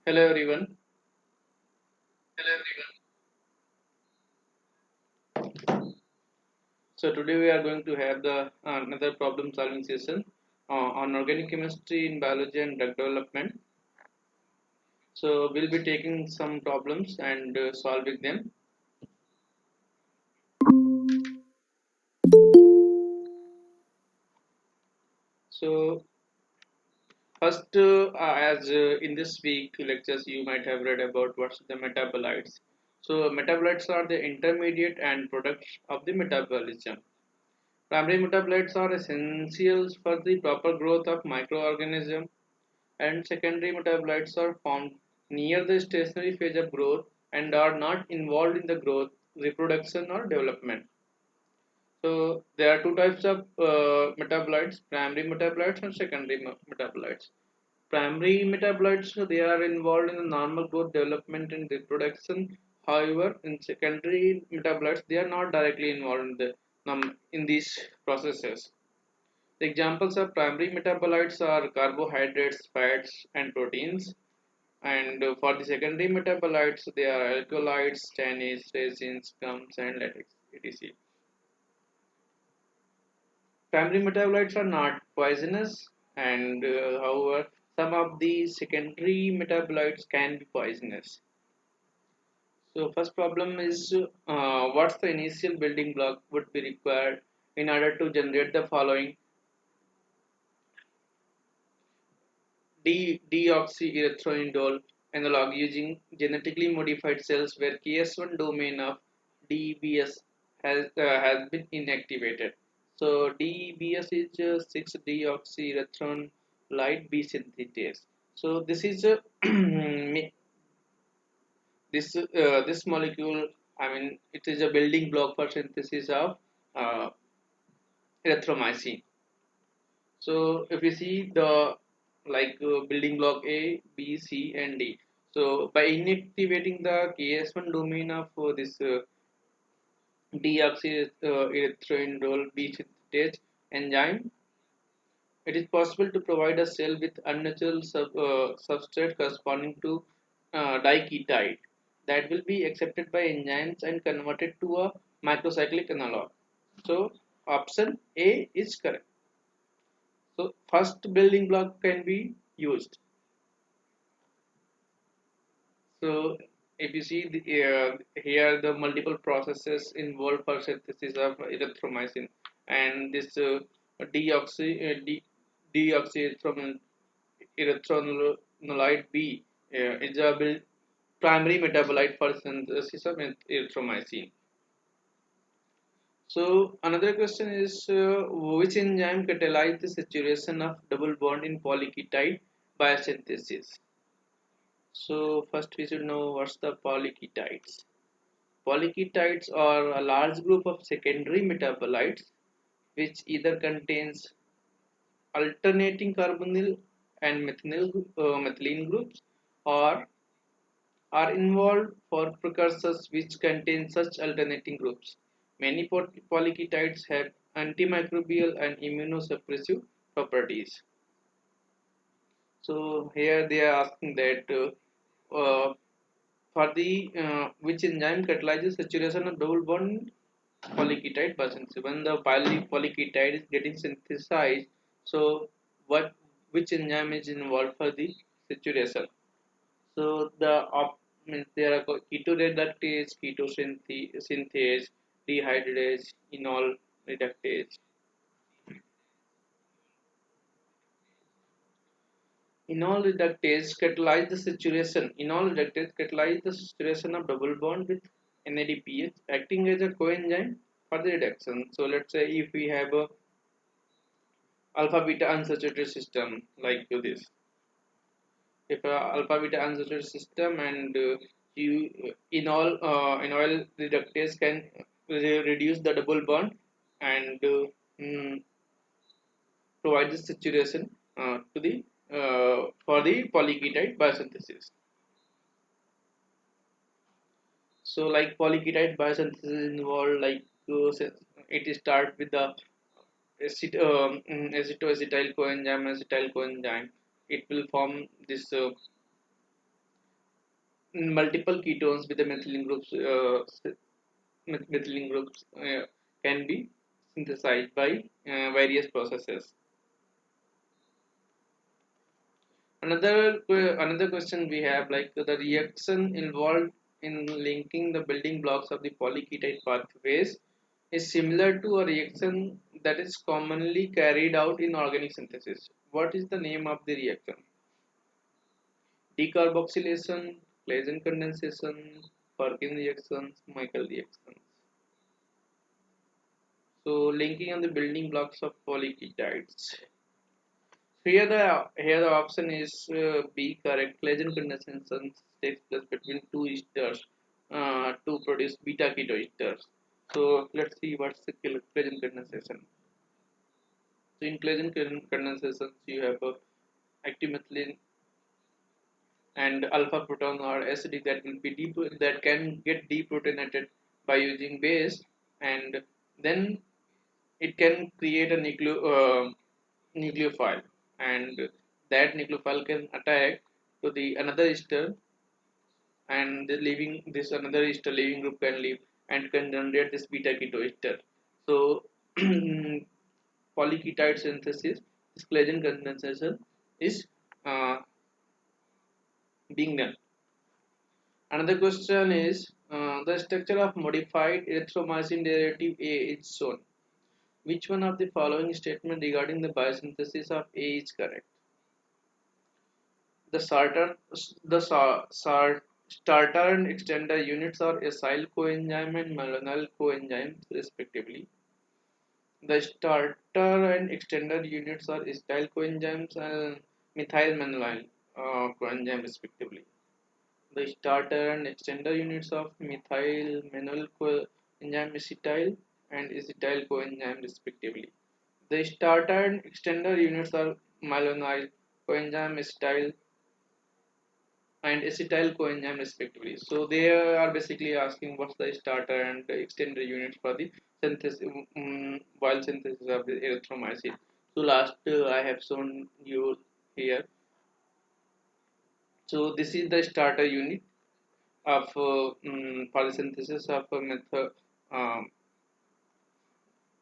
Hello everyone. So today we are going to have the another problem solving session on organic chemistry in biology and drug development. So we'll be taking some problems and solving them. So first, as in this week lectures, you might have read about what's the metabolites. So metabolites are the intermediate and products of the metabolism. Primary metabolites are essentials for the proper growth of microorganisms and secondary metabolites are formed near the stationary phase of growth and are not involved in the growth, reproduction, or development. So there are two types of metabolites: primary metabolites and secondary metabolites. Primary metabolites they are involved in the normal growth, development, and reproduction. However, in secondary metabolites they are not directly involved in these processes. The examples of primary metabolites are carbohydrates, fats, and proteins. And for the secondary metabolites, they are alkaloids, tannins, resins, gums, and latex, etc. Primary metabolites are not poisonous, and however, some of the secondary metabolites can be poisonous. So, first problem is what's the initial building block would be required in order to generate the following deoxyerythroindole analog using genetically modified cells where KS1 domain of DBS has been inactivated. So DBS is 6-deoxyretronolide B synthetase. So this is this molecule. I mean, it is a building block for synthesis of uh, erythromycin. So if you see the building block A, B, C, and D. So by inactivating the KS1 domain of this deoxyerythroindole B synthetase enzyme, it is possible to provide a cell with unnatural substrate corresponding to diketide that will be accepted by enzymes and converted to a microcyclic analog. So option A is correct. So first building block can be used. So if you see here the multiple processes involved for synthesis of erythromycin and this deoxy de, deoxyerythronolide B is a primary metabolite for synthesis of erythromycin. So another question is which enzyme catalyzes the saturation of double bond in polyketide biosynthesis? So first we should know what's the polyketides. Polyketides are a large group of secondary metabolites which either contains alternating carbonyl and methylene groups or are involved for precursors which contain such alternating groups. Many polyketides have antimicrobial and immunosuppressive properties. So here they are asking that for the which enzyme catalyzes saturation of double bond polyketide biosynthesis. When the polyketide is getting synthesized, so what which enzyme is involved for the saturation? So means there are keto reductase, synthase, dehydrogenase, enol reductase. Enol reductase catalyze the saturation. Enol reductase catalyze the saturation of double bond with NADPH, acting as a coenzyme for the reduction. So let's say if we have a alpha beta unsaturated system like this, if a alpha beta unsaturated system and you enol reductase can reduce the double bond and provide the saturation to the for the polyketide biosynthesis. So like polyketide biosynthesis involved it start with the acetoacetyl coenzyme. It will form this multiple ketones with the methylene groups can be synthesized by various processes. Another question we have, like the reaction involved in linking the building blocks of the polyketide pathways is similar to a reaction that is commonly carried out in organic synthesis. What is the name of the reaction? Decarboxylation, Claisen condensation, Perkin reactions, Michael reactions. So linking on the building blocks of polyketides. Here the option is B, correct. Claisen condensation takes place between two esters to produce beta keto esters. So let's see what's the Claisen condensation. So in Claisen condensation, you have active methylene and alpha proton or acidic that will be that can get deprotonated by using base, and then it can create a nucleophile, and that nucleophile can attack to the another ester, and the leaving this another ester leaving group can leave and can generate this beta keto ester. So polyketide synthesis, this Claisen condensation is uh, being done. Another question is the structure of modified erythromycin derivative A is shown. Which one of the following statement regarding the biosynthesis of A is correct? The starter and extender units are acyl coenzyme and malonyl coenzyme respectively. The starter and extender units are acyl coenzymes and methyl malonyl coenzyme respectively. The starter and extender units of methyl menoyl coenzyme acetyl and acetyl coenzyme respectively. The starter and extender units are malonyl coenzyme acetyl and acetyl coenzyme respectively. So they are basically asking what's the starter and the extender units for the synthesis, while synthesis of the erythromycin. So last I have shown you here. So this is the starter unit of for the synthesis of um,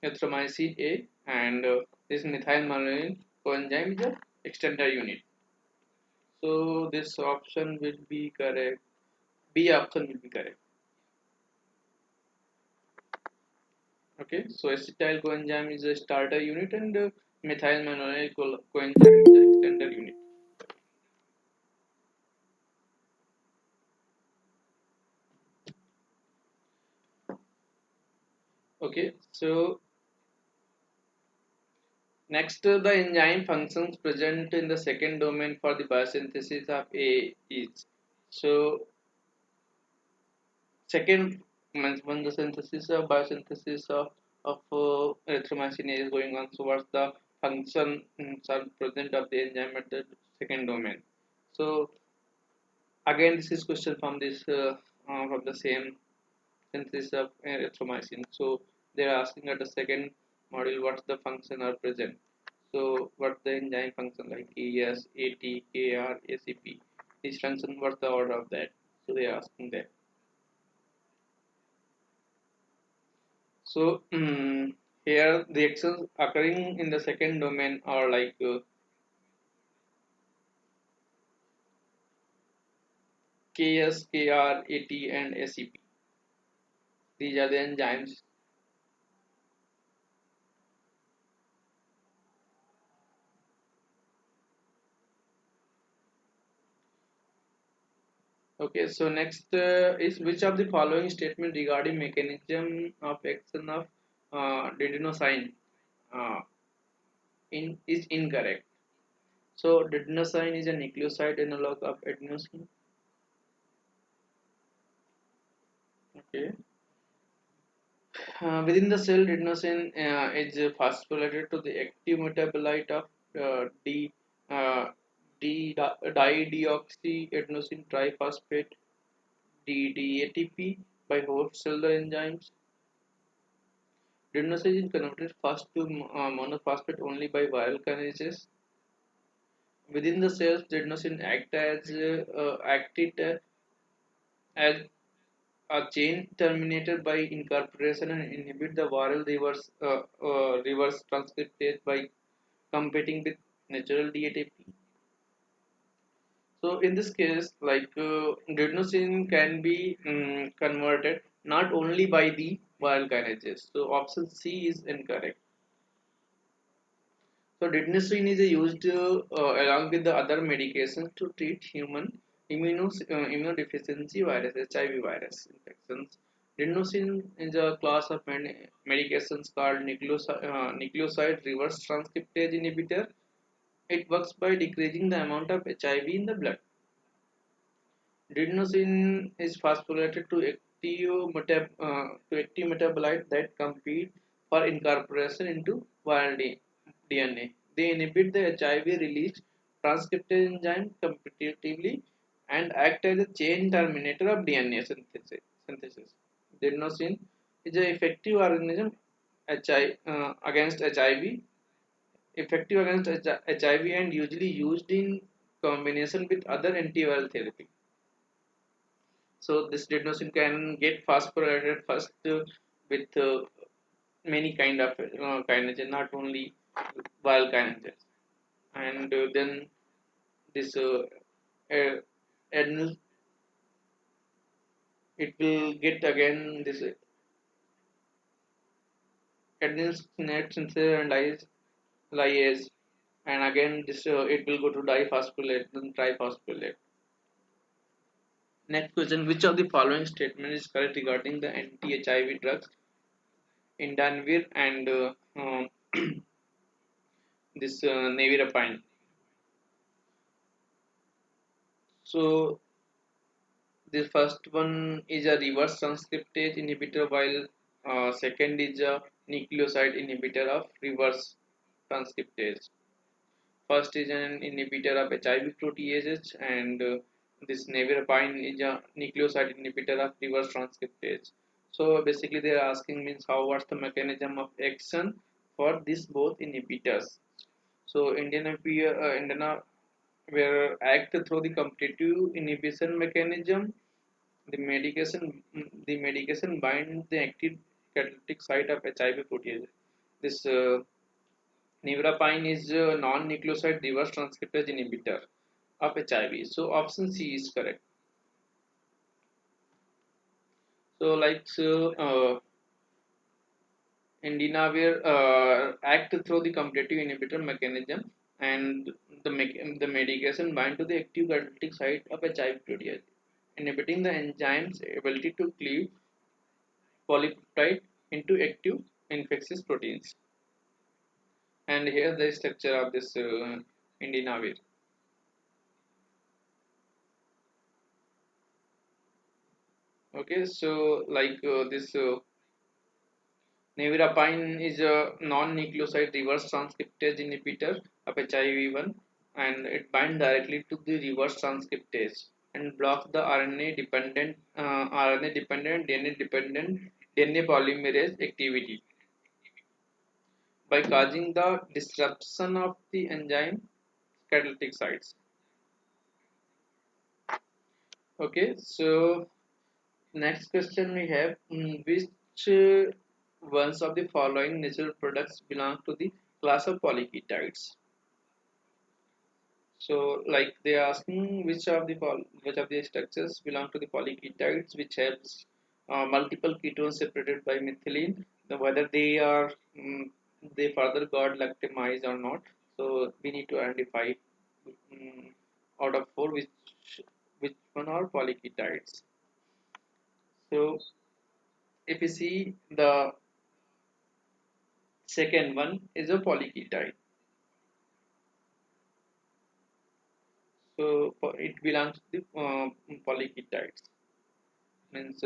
erythromycin A, and this methyl malonyl coenzyme is the extender unit. So this option will be correct. B option will be correct. Okay, so acetyl coenzyme is a starter unit, and methyl malonyl coenzyme is the extender unit. Okay, so next the enzyme functions present in the second domain for the biosynthesis of A is, so second means when the synthesis of biosynthesis of erythromycin A is going on, so what's the function are present of the enzyme at the second domain. So again this is question from the same synthesis of erythromycin. So they are asking at the second module what's the function are present. So what's the enzyme function like ES, AT, KR, ACP. These function, what's the order of that? So they are asking that. So here the actions occurring in the second domain are like KS, KR, AT, and ACP. These are the enzymes. Okay, so next is which of the following statement regarding mechanism of action of adenosine uh, is incorrect. So adenosine is a nucleoside analog of adenosine. Okay, within the cell, adenosine is phosphorylated to the active metabolite of D, uh, dideoxyadenosine triphosphate DDATP by host cellular enzymes. Adenosine is converted fast to monophosphate only by viral kinases. Within the cells, adenosine act as acted as a chain terminated by incorporation and inhibit the viral reverse transcriptase by competing with natural DATP. So in this case, like adenosine can be converted not only by the viral kinases. So option C is incorrect. So adenosine is used along with the other medications to treat human immunodeficiency virus, HIV virus infections. Adenosine is a class of medications called nucleoside reverse transcriptase inhibitor. It works by decreasing the amount of HIV in the blood. Adenosine is phosphorylated to active metabolite that compete for incorporation into viral DNA. They inhibit the HIV release transcriptase enzyme competitively and act as a chain terminator of DNA synthesis. Adenosine is an effective organism against HIV, effective against HIV and usually used in combination with other antiviral therapy. So this adenosine can get phosphorylated first with many kind of kinases, not only viral kinases, and then this uh, adenyl, it will get again this adenyl synthesis and lyase, and again this it will go to diphosphorylate, then triphosphorylate. Next question: which of the following statement is correct regarding the anti-HIV drugs Indanvir and this nevirapine? So the first one is a reverse transcriptase inhibitor, while second is a nucleoside inhibitor of reverse transcriptase. First is an inhibitor of HIV proteases, and this nevirapine is a nucleoside inhibitor of reverse transcriptase. So basically, they are asking means how what's the mechanism of action for these both inhibitors. So Indiana were act through the competitive inhibition mechanism. The medication binds the active catalytic site of HIV protease. This nevirapine is a non-nucleoside reverse transcriptase inhibitor of HIV. So option C is correct. So Indinavir act through the competitive inhibitor mechanism, and the medication bind to the active catalytic site of HIV protease, inhibiting the enzyme's ability to cleave polypeptide into active infectious proteins. And here the structure of this indinavir. Okay, so like this nevirapine is a non-nucleoside reverse transcriptase inhibitor of HIV1, and it binds directly to the reverse transcriptase and blocks the RNA dependent DNA polymerase activity by causing the disruption of the enzyme catalytic sites. Okay, so next question we have, which ones of the following natural products belong to the class of polyketides? So like they are asking which of the structures belong to the polyketides, which helps multiple ketones separated by methylene, whether they further got lactamized or not. So we need to identify um, out of four which one are polyketides. So if you see, the second one is a polyketide. So it belongs to the polyketides. Means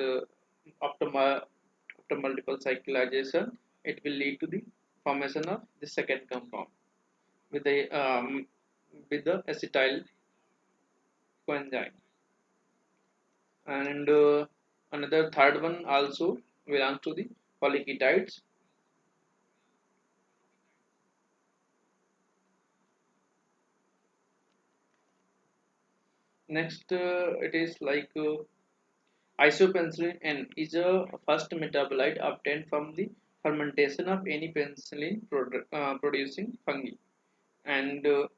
after multiple cyclization, it will lead to the formation of the second compound with the acetyl coenzyme. And another third one also belongs to the polyketides. Next, it is like Isopenicillin N is a first metabolite obtained from the fermentation of any penicillin producing fungi. And the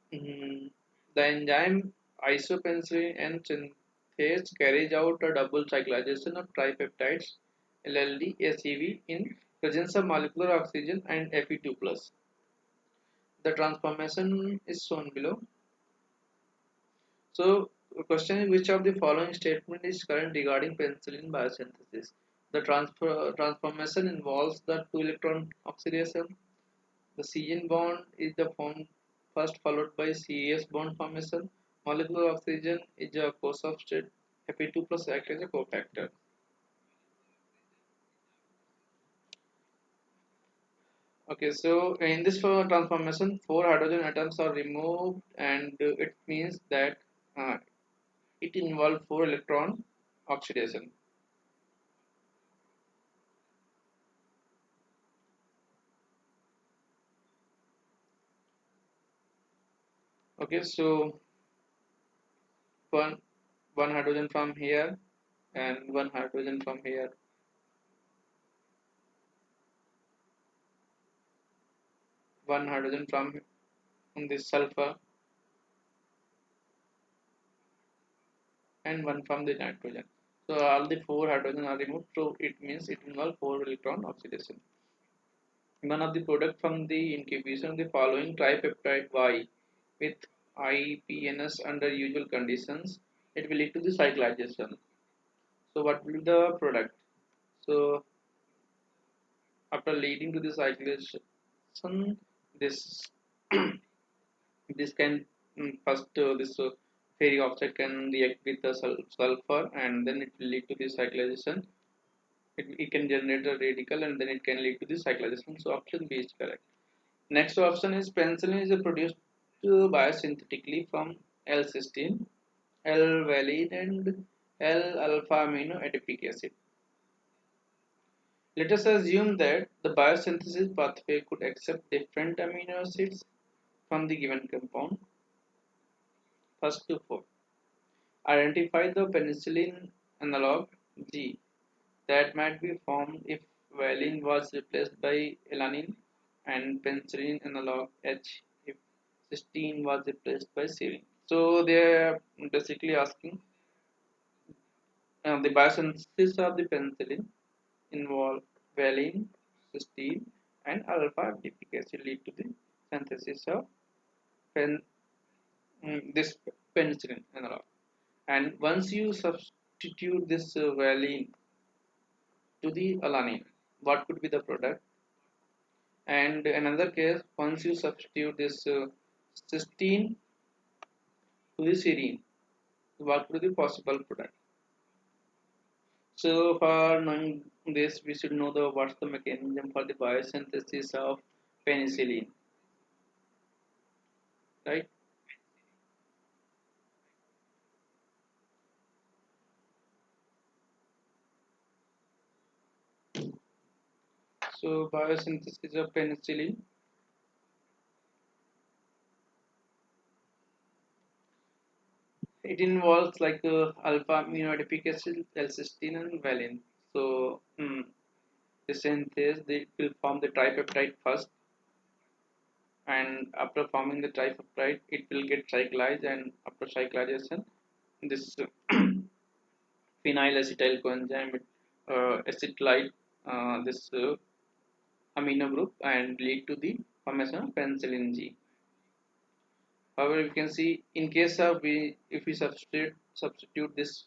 enzyme isopenicillin N synthase carries out a double cyclization of tripeptides LLD ACV in presence of molecular oxygen and Fe2 plus. The transformation is shown below. So, the question is, which of the following statement is correct regarding penicillin biosynthesis? The transformation involves the two electron oxidation. The CN bond is the form first followed by CES bond formation. Molecular oxygen is a co-substrate. Fe2 plus act as a cofactor. Okay, so in this transformation, four hydrogen atoms are removed, and it means that uh, it involves four electron oxidation. Okay, so one one hydrogen from here and one hydrogen from here, one hydrogen from this sulfur, and one from the nitrogen. So all the four hydrogen are removed, so it means it involves four electron oxidation. One of the product from the incubation the following tripeptide Y with IPNS under usual conditions, it will lead to the cyclization. So what will be the product? So after leading to the cyclization, this this can first this ferric oxide can react with the sulfur, and then it will lead to the cyclization. It can generate a radical, and then it can lead to the cyclization. So option B is correct. Next option is penicillin is produced biosynthetically from L-cysteine, L-valine, and L-alpha amino adipic acid. Let us assume that the biosynthesis pathway could accept different amino acids from the given compound. First to four. Identify the penicillin analog G that might be formed if valine was replaced by alanine, and penicillin analog H if cysteine was replaced by serine. So they are basically asking the biosynthesis of the penicillin involve valine, cysteine, and alpha adipic acid lead to the synthesis of pen, this penicillin analog. And once you substitute this valine to the alanine, what could be the product? And another case, once you substitute this cysteine to the serine, what could be the possible product? So for knowing this, we should know the what's the mechanism for the biosynthesis of penicillin, right? So biosynthesis of penicillin, it involves like alpha amino adipic acid, L-cysteine, and valine. So the synthase they will form the tripeptide first, and after forming the tripeptide, it will get cyclized, and after cyclization, this phenyl acetyl coenzyme acetylide this amino group and lead to the formation of penicillin G. However, you can see in case of if we substitute this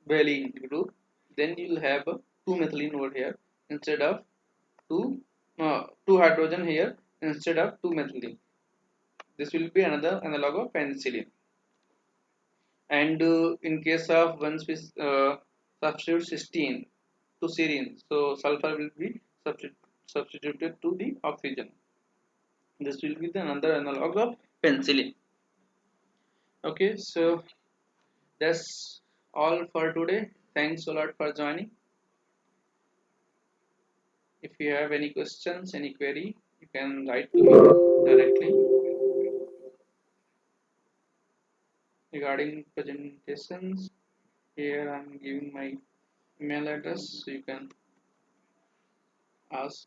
valine group, then you will have a 2 methylene over here instead of 2 2 hydrogen here instead of 2 methylene. This will be another analog of penicillin. And in case of once we substitute cysteine to serine, so sulfur will be substituted to the oxygen. This will be the another analog of penicillin. Okay, so that's all for today. Thanks a lot for joining. If you have any questions, any query, you can write to me directly regarding presentations. Here I'm giving my email address so you can ask.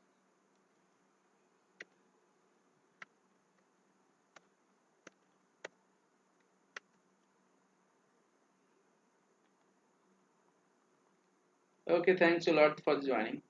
Okay, thanks a lot for joining.